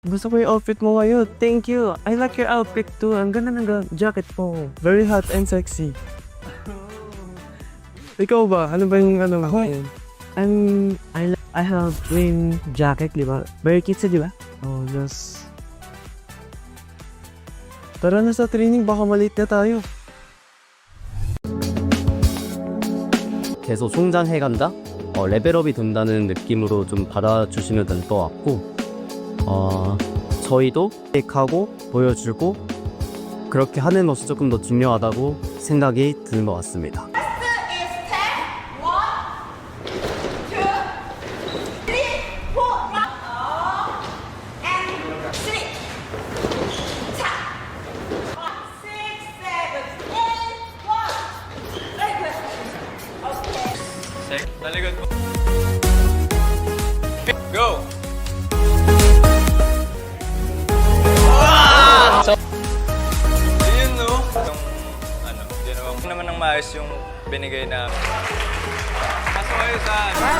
Gusto ko yung outfit mo ngayon. Thank you. I like your outfit too. Ang ganda ng jacket mo. Very hot and sexy. Ikaw ba? Ano ba yung ano? Ako I have green jacket, di ba? Very cute, di ba? Oh, just... Tara na sa training, baka malate na tayo. 계속 성장해간다? 레벨업이 된다는 느낌으로 좀 받아주시면 될 것 같고 저희도 하고 보여주고 그렇게 하는 것이 조금 더 중요하다고 생각이 드는 것 같습니다. Naligot mo. Go! So, yun no? Yung, hindi naman ng maayos yung binigay na. Kaso kayo saan?